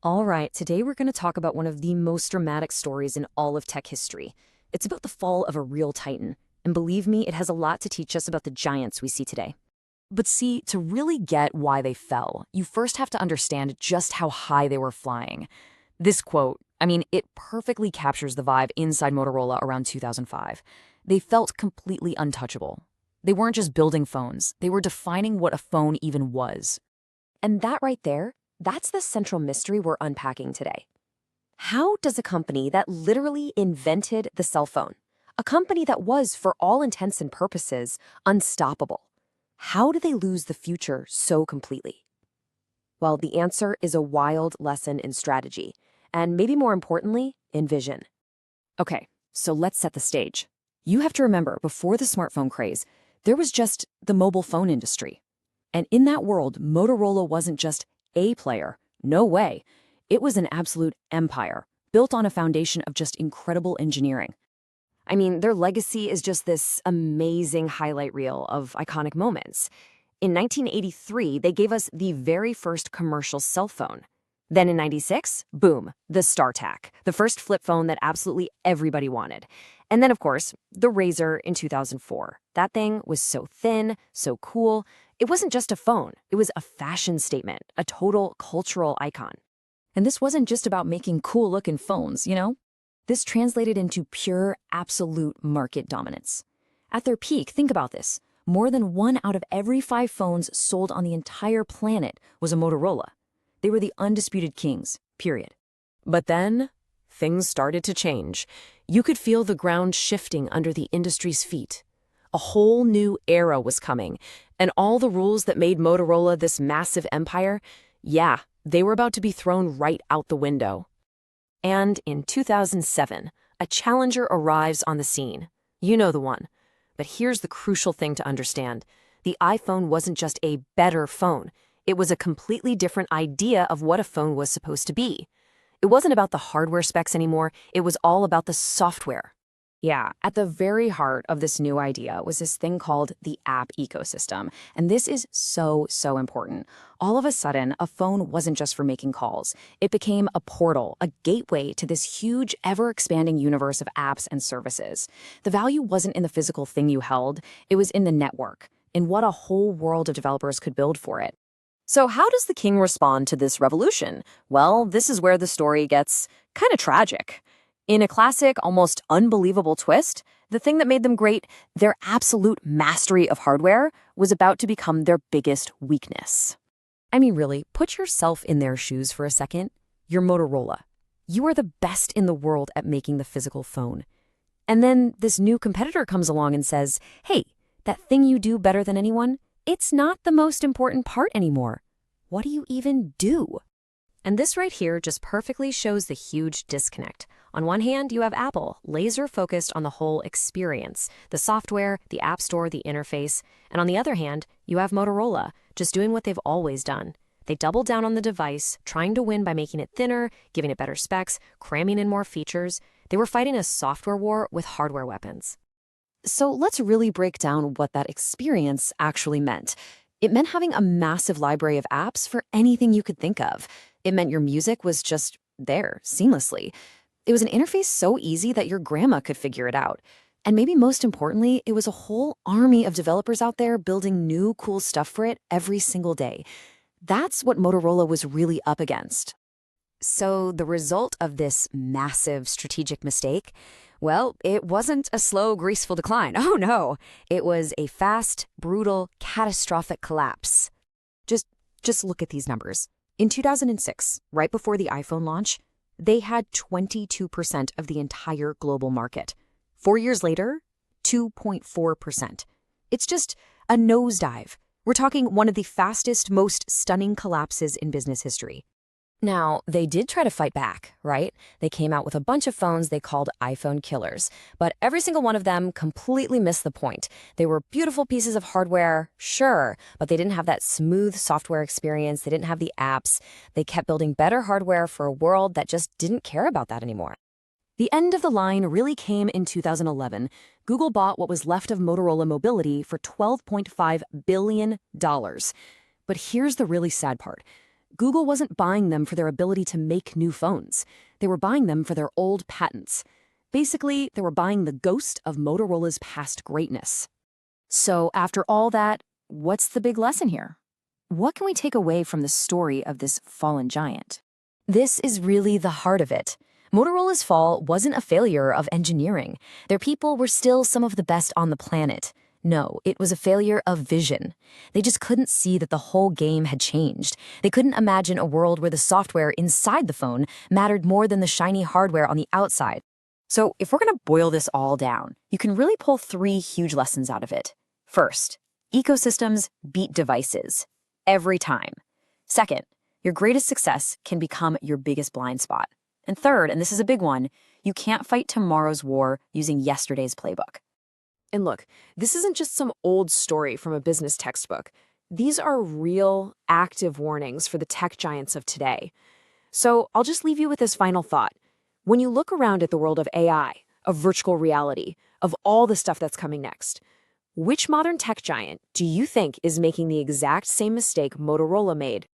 All right, today we're going to talk about one of the most dramatic stories in all of tech history. It's about the fall of a real titan, and believe me, it has a lot to teach us about the giants we see today. But see, to really get why they fell, you first have to understand just how high they were flying. This quote, it perfectly captures the vibe inside Motorola around 2005. They felt completely untouchable. They weren't just building phones, they were defining what a phone even was. And that right there, that's the central mystery we're unpacking today. How does a company that literally invented the cell phone, a company that was, for all intents and purposes, unstoppable, how do they lose the future so completely? Well, the answer is a wild lesson in strategy, and maybe more importantly, in vision. Okay, so let's set the stage. You have to remember, before the smartphone craze, there was just the mobile phone industry. And in that world, Motorola wasn't just a player. No way. It was an absolute empire, built on a foundation of just incredible engineering. Their legacy is just this amazing highlight reel of iconic moments. In 1983, they gave us the very first commercial cell phone. Then in 96, boom, the StarTAC, the first flip phone that absolutely everybody wanted. And then, of course, the Razr in 2004. That thing was so thin, so cool. It wasn't just a phone. It was a fashion statement, a total cultural icon. And this wasn't just about making cool-looking phones, you know? This translated into pure, absolute market dominance. At their peak, think about this. More than 1 out of every 5 phones sold on the entire planet was a Motorola. They were the undisputed kings, period. But then, things started to change. You could feel the ground shifting under the industry's feet. A whole new era was coming, and all the rules that made Motorola this massive empire, they were about to be thrown right out the window. And in 2007, a challenger arrives on the scene. You know the one. But here's the crucial thing to understand. The iPhone wasn't just a better phone. It was a completely different idea of what a phone was supposed to be. It wasn't about the hardware specs anymore. It was all about the software. Yeah, at the very heart of this new idea was this thing called the app ecosystem. And this is so important. All of a sudden, a phone wasn't just for making calls. It became a portal, a gateway to this huge, ever-expanding universe of apps and services. The value wasn't in the physical thing you held. It was in the network, in what a whole world of developers could build for it. So how does the king respond to this revolution? Well, this is where the story gets kind of tragic. In a classic, almost unbelievable twist, the thing that made them great, their absolute mastery of hardware, was about to become their biggest weakness. Really, put yourself in their shoes for a second. You're Motorola. You are the best in the world at making the physical phone. And then this new competitor comes along and says, hey, that thing you do better than anyone, it's not the most important part anymore. What do you even do? And this right here just perfectly shows the huge disconnect. On one hand, you have Apple, laser-focused on the whole experience, the software, the app store, the interface. And on the other hand, you have Motorola, just doing what they've always done. They doubled down on the device, trying to win by making it thinner, giving it better specs, cramming in more features. They were fighting a software war with hardware weapons. So let's really break down what that experience actually meant. It meant having a massive library of apps for anything you could think of. It meant your music was just there, seamlessly. It was an interface so easy that your grandma could figure it out. And maybe most importantly, it was a whole army of developers out there building new cool stuff for it every single day. That's what Motorola was really up against. So the result of this massive strategic mistake, well, it wasn't a slow, graceful decline. Oh no, it was a fast, brutal, catastrophic collapse. Just look at these numbers. In 2006, right before the iPhone launch, they had 22% of the entire global market. 4 years later, 2.4%. It's just a nosedive. We're talking one of the fastest, most stunning collapses in business history. Now, they did try to fight back, right? They came out with a bunch of phones they called iPhone killers, but every single one of them completely missed the point. They were beautiful pieces of hardware, sure, but they didn't have that smooth software experience. They didn't have the apps. They kept building better hardware for a world that just didn't care about that anymore. The end of the line really came in 2011. Google bought what was left of Motorola Mobility for $12.5 billion. But here's the really sad part. Google wasn't buying them for their ability to make new phones. They were buying them for their old patents. Basically, they were buying the ghost of Motorola's past greatness. So after all that, what's the big lesson here? What can we take away from the story of this fallen giant? This is really the heart of it. Motorola's fall wasn't a failure of engineering. Their people were still some of the best on the planet. No, it was a failure of vision. They just couldn't see that the whole game had changed. They couldn't imagine a world where the software inside the phone mattered more than the shiny hardware on the outside. So if we're going to boil this all down, you can really pull 3 huge lessons out of it. First, ecosystems beat devices. Every time. Second, your greatest success can become your biggest blind spot. And third, and this is a big one, you can't fight tomorrow's war using yesterday's playbook. And look, this isn't just some old story from a business textbook. These are real, active warnings for the tech giants of today. So I'll just leave you with this final thought. When you look around at the world of AI, of virtual reality, of all the stuff that's coming next, which modern tech giant do you think is making the exact same mistake Motorola made